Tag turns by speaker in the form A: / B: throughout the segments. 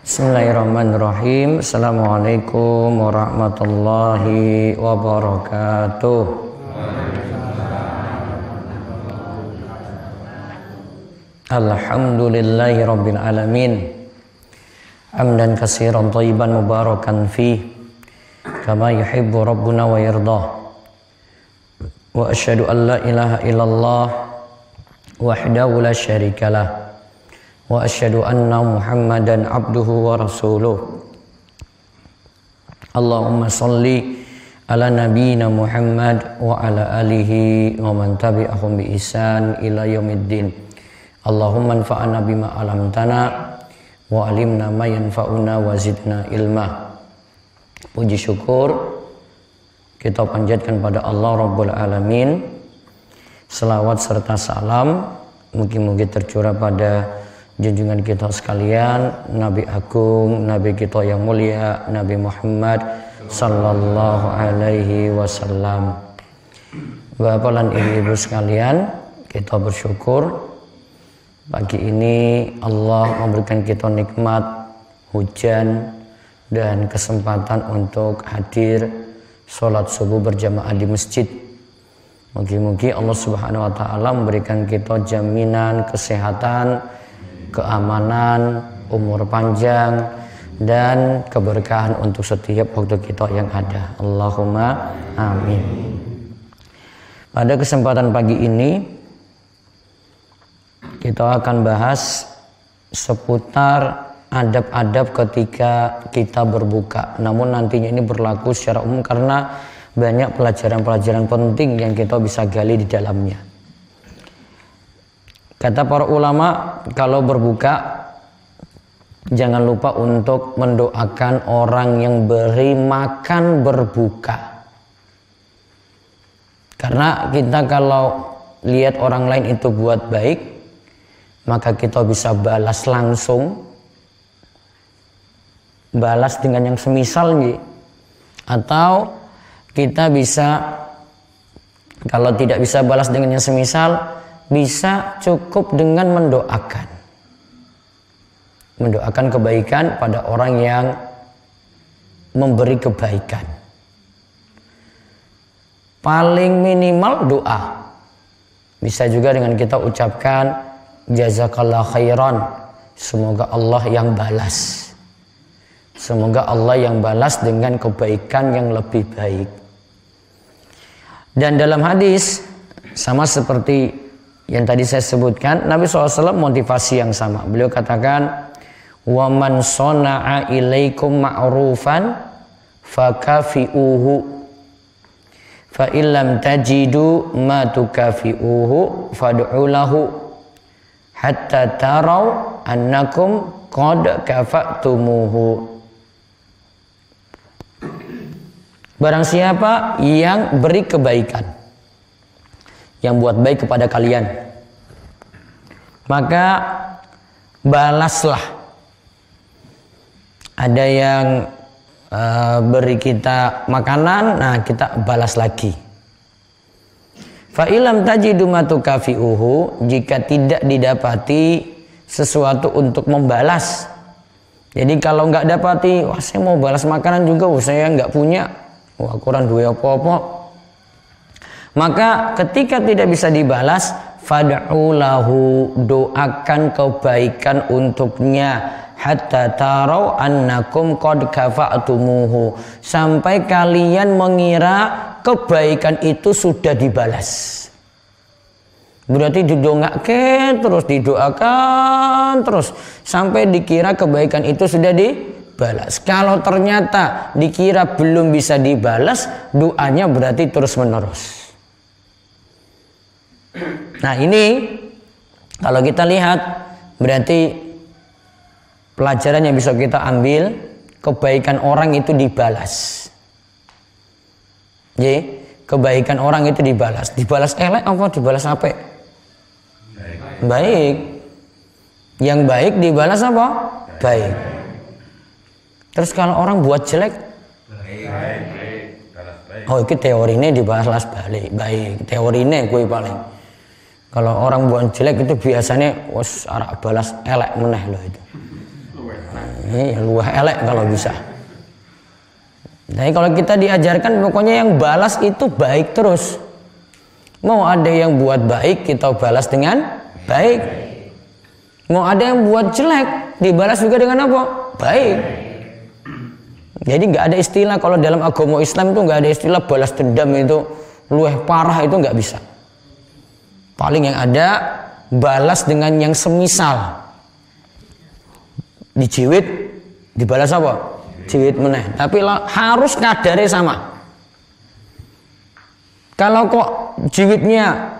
A: Bismillahirrahmanirrahim. Assalamualaikum warahmatullahi wabarakatuh. Alhamdulillahi rabbil alamin. Hamdan katsiran thayyiban mubarakan fi kama yuhibbu rabbuna wa yardah. Wa asyhadu an la ilaha illallah wahdahu la syarikalah. Wa asyhadu anna Muhammadan abduhu wa rasuluh. Allahumma salli ala nabiyyina Muhammad wa ala alihi wa man tabi'ahum bi ihsan ila yaumiddin. Allahumma anfa'na bima 'allamtana wa 'allimna ma yanfa'una wa zidna ilma. Puji syukur kita panjatkan pada Allah Rabbul Alamin. Selawat serta salam mugi-mugi tercurah pada junjungan kita sekalian, Nabi Agung, Nabi kita yang mulia, Nabi Muhammad sallallahu alaihi wasallam. Bapak dan ibu-ibu sekalian, kita bersyukur pagi ini Allah memberikan kita nikmat hujan dan kesempatan untuk hadir sholat subuh berjamaah di masjid. Mugi-mugi Allah Subhanahu wa taala memberikan kita jaminan kesehatan, keamanan, umur panjang, dan keberkahan untuk setiap waktu kita yang ada. Allahumma amin. Pada kesempatan pagi ini kita akan bahas seputar adab-adab ketika kita berbuka. Namun nantinya ini berlaku secara umum karena banyak pelajaran-pelajaran penting yang kita bisa gali di dalamnya. Kata para ulama, kalau berbuka jangan lupa untuk mendoakan orang yang beri makan berbuka. Karena kita kalau lihat orang lain itu buat baik, maka kita bisa balas langsung, balas dengan yang semisal gitu. Atau kita bisa, kalau tidak bisa balas dengan yang semisal, bisa cukup dengan mendoakan kebaikan pada orang yang memberi kebaikan. Paling minimal doa. Bisa juga dengan kita ucapkan jazakallah khairan, semoga Allah yang balas. Semoga Allah yang balas dengan kebaikan yang lebih baik. Dan dalam hadis sama seperti yang tadi saya sebutkan, Nabi SAW motivasi yang sama. Beliau katakan, wa man sona'a ilaikum ma'rufan fakafi'uhu fa illam tajidu ma tukafi'uhu fad'u lahu hatta tarau annakum qad kafa'tumuhu. Barang siapa yang beri kebaikan, yang buat baik kepada kalian, maka balaslah. Ada yang beri kita makanan, nah kita balas lagi. Fa ilam tajidu ma tukafi'uhu, jika tidak didapati sesuatu untuk membalas. Jadi kalau nggak dapati, wah saya mau balas makanan juga, wah saya nggak punya, wah kurang duit apa-apa. Maka ketika tidak bisa dibalas, fad'u lahu, doakan kebaikan untuknya, hatta tarau annakum qad kafa'tumuhu, sampai kalian mengira kebaikan itu sudah dibalas. Berarti didoakan terus, didoakan terus sampai dikira kebaikan itu sudah dibalas. Kalau ternyata dikira belum bisa dibalas, doanya berarti terus menerus. Nah ini kalau kita lihat berarti pelajaran yang bisa kita ambil, kebaikan orang itu dibalas. Kebaikan orang itu dibalas. Dibalas elek apa dibalas apik? Baik. Yang baik dibalas apa? Baik. Terus kalau orang buat jelek, oh itu teorinya dibalas balik. Baik. Teorinya gue paling. Kalau orang buat jelek itu biasanya arak balas elek meneh loh itu. Ini luwih elek kalau bisa. Jadi kalau kita diajarkan pokoknya yang balas itu baik terus. Mau ada yang buat baik kita balas dengan baik. Mau ada yang buat jelek dibalas juga dengan apa? Baik. Jadi nggak ada istilah kalau dalam agama Islam itu nggak ada istilah balas dendam itu luwih parah, itu nggak bisa. Paling yang ada balas dengan yang semisal. Dijiwit dibalas apa? Jiwit meneh. Tapi harus kadarnya sama. Kalau kok jiwitnya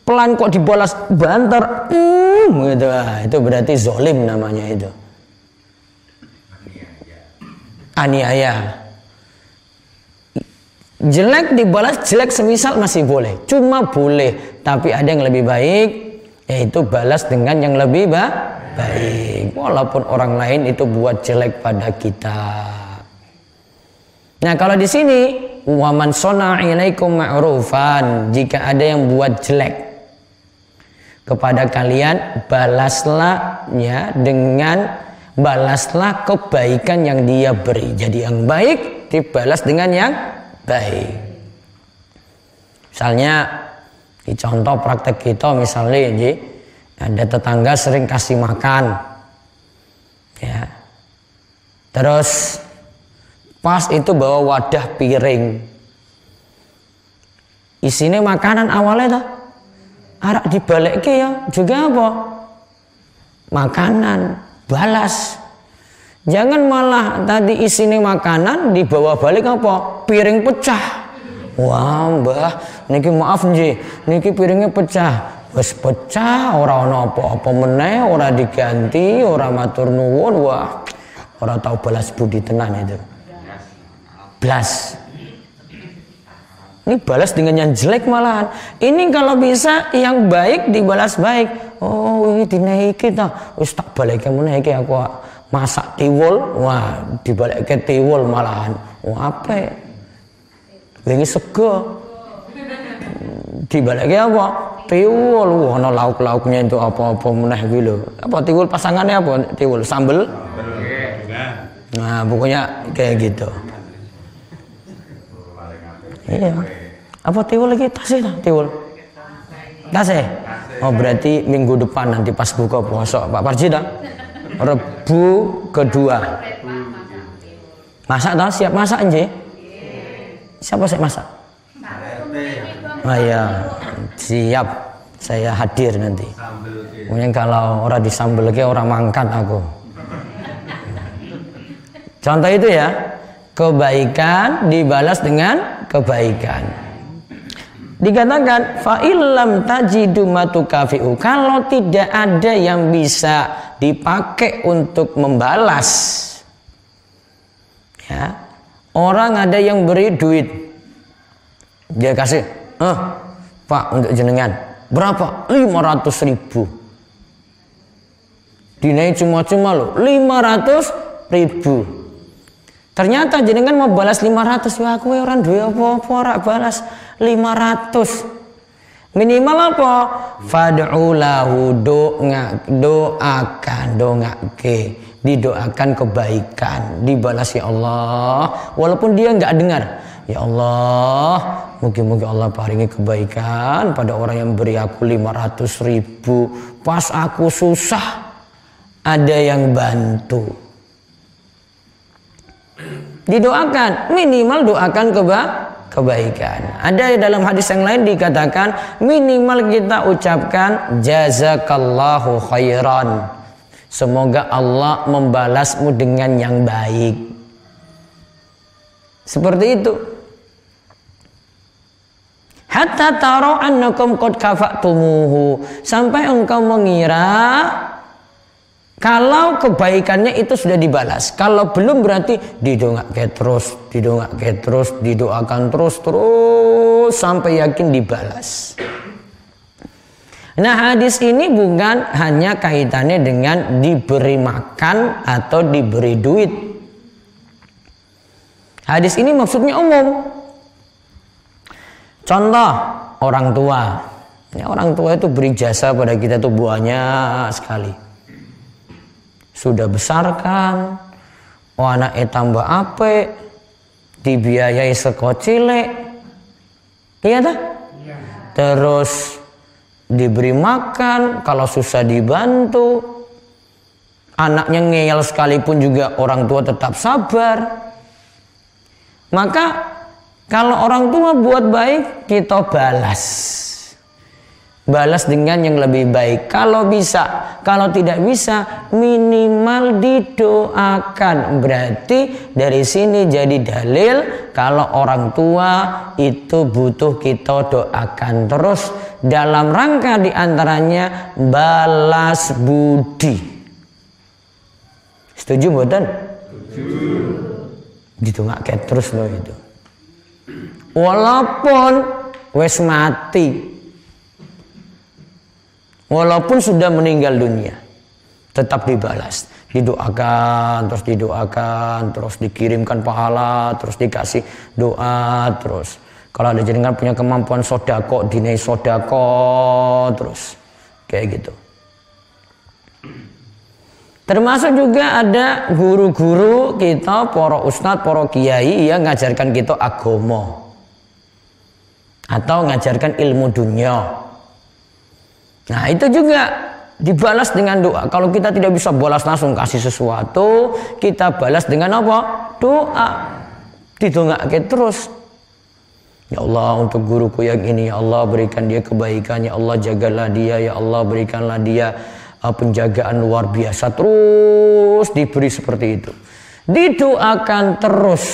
A: pelan kok dibalas banter, gitu, itu berarti zolim namanya itu. Aniaya. Jelek dibalas jelek semisal masih boleh, cuma boleh. Tapi ada yang lebih baik, yaitu balas dengan yang lebih baik. Walaupun orang lain itu buat jelek pada kita. Nah kalau di sini waman sona ilaikum ma'rufan, jika ada yang buat jelek kepada kalian, balaslah ya dengan balaslah kebaikan yang dia beri. Jadi yang baik dibalas dengan yang baik. Misalnya di contoh praktek kita, misalnya jadi ada tetangga sering kasih makan ya, terus pas itu bawa wadah piring isinya makanan awalnya tuh arak dibalik ya juga apa makanan, balas. Jangan malah tadi isinya makanan dibawa balik apa piring pecah. Wah mbah niki maaf nji, niki piringnya pecah. Wes pecah, ora ono apa-apa meneh, ora diganti, ora matur nuwun. Wah ora tahu balas budi tenan itu. Blas. Ini balas dengan yang jelek malahan. Ini kalau bisa yang baik dibalas baik. Oh ini dinaiki ta, wis tak balik meneh iki aku masak tiwul. Wah dibalik ke tiwul malahan. Wah apa? Wingi sego. Dibalik ke apa? Tiwul. Wah ana lauk-lauknya itu apa-apa meneh iki lho. Apa tiwul pasangannya apa? Tiwul sambel. Nah pokoknya kayak gitu. Iya. Apa tiwul lagi? Tasih lah tiwul. Tasih. Oh berarti minggu depan nanti pas buka puasa Pak Parji dah. Rebu kedua. Masak dah, siap masak nje. Siapa sih masak? Oh iya, siap. Saya hadir nanti. Mungkin kalau orang disambel lagi orang mangkat aku. Contoh itu ya. Kebaikan dibalas dengan kebaikan. Dikatakan fa illam tajidu matukafi'u, kalau tidak ada yang bisa dipakai untuk membalas. Ya. Orang ada yang beri duit. Dia kasih, Pak untuk jenengan. Berapa? 500.000. Dinai cuma-cuma loh, 500.000. Ternyata jenengan mau balas 500, wah aku orang duwe apa-apa ora balas 500. Minimal apa? Fad'u lahu, didoakan kebaikan, dibalas ya Allah, walaupun dia nggak dengar. Ya Allah, mungkin Allah paringi kebaikan pada orang yang beri aku 500.000. Pas aku susah, ada yang bantu. Didoakan, minimal doakan kebaikan. Ada dalam hadis yang lain dikatakan minimal kita ucapkan jazakallahu khairan. Semoga Allah membalasmu dengan yang baik. Seperti itu. Hatta taro annakum qad kafatumuhu, sampai engkau mengira kalau kebaikannya itu sudah dibalas. Kalau belum berarti didoakan terus, didoakan terus sampai yakin dibalas. Nah hadis ini bukan hanya kaitannya dengan diberi makan atau diberi duit. Hadis ini maksudnya umum. Contoh orang tua. Ya, orang tua itu beri jasa pada kita tuh banyak sekali. Sudah besarkan, anaknya tambah apik, dibiayai seko cilik, iya tak? Terus diberi makan, kalau susah dibantu, anaknya ngeyel sekalipun juga orang tua tetap sabar. Maka kalau orang tua buat baik, kita balas dengan yang lebih baik kalau bisa. Kalau tidak bisa, minimal didoakan. Berarti dari sini jadi dalil kalau orang tua itu butuh kita doakan terus, dalam rangka diantaranya balas budi. Setuju mboten? Setuju. Ditungake terus loh itu. Walaupun wes mati, walaupun sudah meninggal dunia, tetap dibalas, didoakan, terus dikirimkan pahala, terus dikasih doa, terus kalau ada jenengan punya kemampuan sodako, dinai sodako, terus kayak gitu. Termasuk juga ada guru-guru kita, para ustadz, para kiai yang ngajarkan kita agama atau ngajarkan ilmu dunia. Nah itu juga dibalas dengan doa. Kalau kita tidak bisa balas langsung kasih sesuatu, kita balas dengan apa? Doa. Didongake terus. Ya Allah, untuk guruku yang ini, ya Allah berikan dia kebaikan, ya Allah jagalah dia, ya Allah berikanlah dia penjagaan luar biasa. Terus diberi seperti itu. Didoakan terus.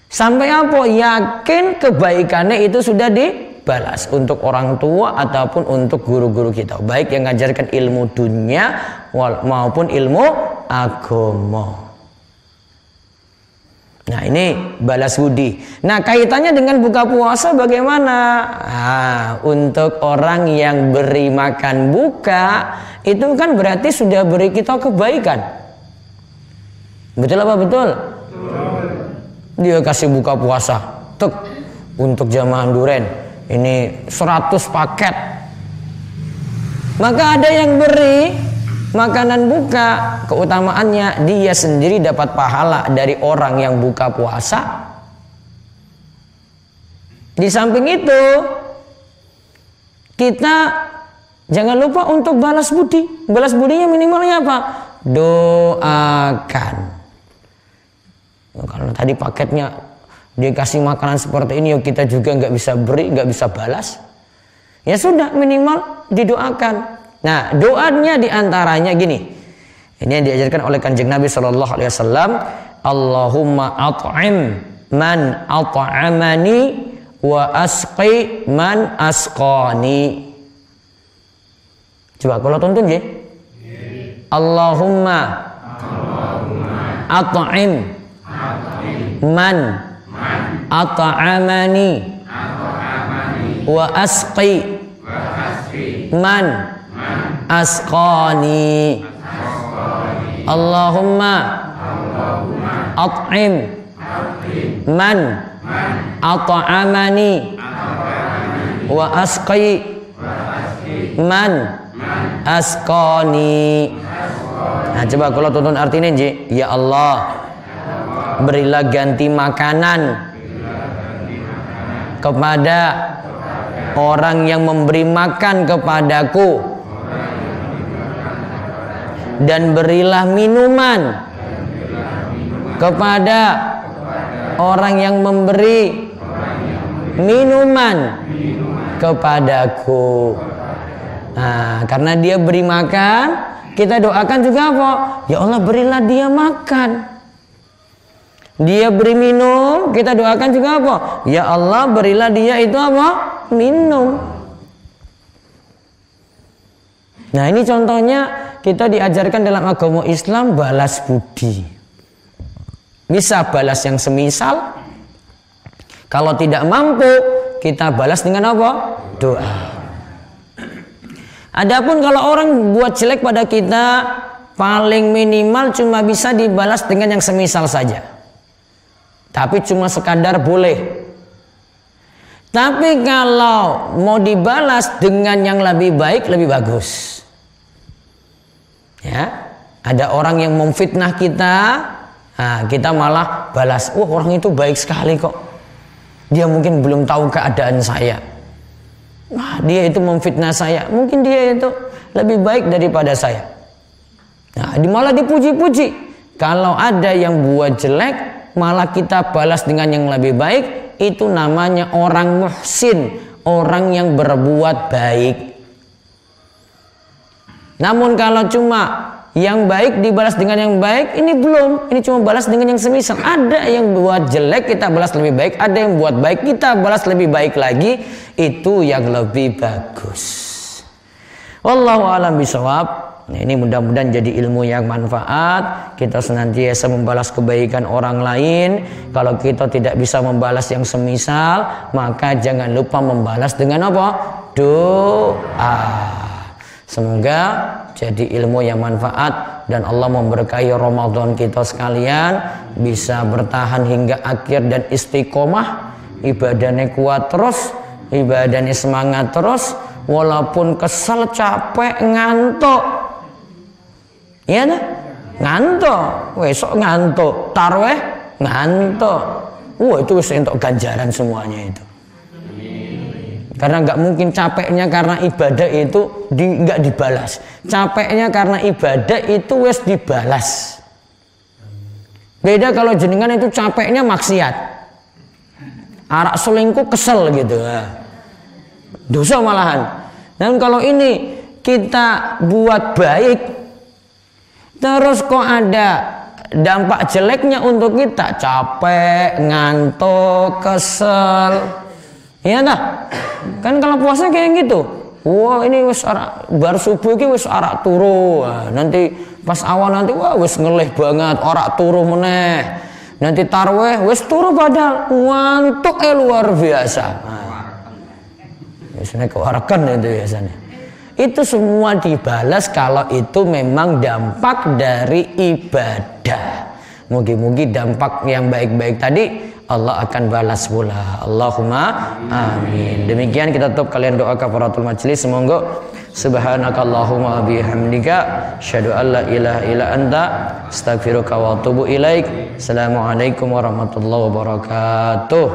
A: Sampai apa? Yakin kebaikannya itu sudah dibalas untuk orang tua ataupun untuk guru-guru kita, baik yang ngajarkan ilmu dunia maupun ilmu agama. Nah ini balas budi. Nah kaitannya dengan buka puasa bagaimana? Untuk orang yang beri makan buka, itu kan berarti sudah beri kita kebaikan. Betul apa betul? Betul. Dia kasih buka puasa, untuk jamaah Duren. Ini 100 paket. Maka ada yang beri makanan buka, keutamaannya dia sendiri dapat pahala dari orang yang buka puasa. Di samping itu, kita jangan lupa untuk balas budi. Balas budinya minimalnya apa? Doakan. Kalau tadi paketnya dia kasih makanan seperti ini, kita juga nggak bisa beri, nggak bisa balas. Ya sudah, minimal didoakan. Nah, doanya diantaranya gini. Ini yang diajarkan oleh Kanjeng Nabi Shallallahu Alaihi Wasallam. Allahumma at'im man at'amani wa asqi man asqani. Coba kalau tuntun ya. Allahumma at'im man at'amani wa asqi man asqani. Allahumma at'im man at'amani wa asqi man asqani. Nah coba kalau tuntun artinya ya Allah, berilah ganti makanan kepada orang yang memberi makan kepadaku, dan berilah minuman kepada orang yang memberi minuman kepadaku. Nah, karena dia beri makan, kita doakan juga apa? Ya Allah, berilah dia makan. Dia beri minum, kita doakan juga apa? Ya Allah, berilah dia itu apa? Minum. Nah ini contohnya kita diajarkan dalam agama Islam balas budi. Bisa balas yang semisal. Kalau tidak mampu, kita balas dengan apa? Doa. Adapun kalau orang buat jelek pada kita, paling minimal cuma bisa dibalas dengan yang semisal saja. Tapi cuma sekadar boleh. Tapi kalau mau dibalas dengan yang lebih baik, lebih bagus. Ya, Ada orang yang memfitnah kita, nah, kita malah balas, wah orang itu baik sekali kok. Dia mungkin belum tahu keadaan saya. Wah, dia itu memfitnah saya, mungkin dia itu lebih baik daripada saya. Nah, malah dipuji-puji. Kalau ada yang buat jelek, malah kita balas dengan yang lebih baik. Itu namanya orang muhsin, orang yang berbuat baik. Namun kalau cuma yang baik dibalas dengan yang baik, ini belum. Ini cuma balas dengan yang semisal. Ada yang buat jelek kita balas lebih baik, ada yang buat baik kita balas lebih baik lagi. Itu yang lebih bagus. Wallahu a'lam bishawab. Nah, ini mudah-mudahan jadi ilmu yang manfaat. Kita senantiasa membalas kebaikan orang lain. Kalau kita tidak bisa membalas yang semisal, maka jangan lupa membalas dengan apa? Doa. Semoga jadi ilmu yang manfaat dan Allah memberkahi Ramadan kita sekalian, bisa bertahan hingga akhir dan istiqomah, ibadahnya kuat terus, ibadahnya semangat terus, walaupun kesel, capek, ngantuk. Iya dah? Ngantuk, besok ngantuk, tarawih ngantuk. Wah, itu wis entuk ganjaran semuanya itu. Karena nggak mungkin capeknya karena ibadah itu nggak dibalas. Capeknya karena ibadah itu wes dibalas. Beda kalau jenengan itu capeknya maksiat, arak selingkuh kesel gitu, dosa malahan. Dan kalau ini kita buat baik, terus kok ada dampak jeleknya untuk kita, capek, ngantuk, kesel. Iya dah. Kan kalau puasa kayak gitu. Wah, ini wis bar subuh iki wis arak turu. Nanti pas awal nanti wah wis ngelih banget, arak turu meneh. Nanti tarawih wis turu padahal ngantuk luar biasa. Biasanya kewarakan itu biasanya. Itu semua dibalas kalau itu memang dampak dari ibadah. Mugi-mugi dampak yang baik-baik tadi Allah akan balas pula. Allahumma amin. Demikian kita tutup kalian doa kafaratul majlis. Semoga subhanakallahumma bihamdika asyhadu an la ilaha illa anta astaghfiruka wa atubu ilaik. Assalamualaikum warahmatullahi wabarakatuh.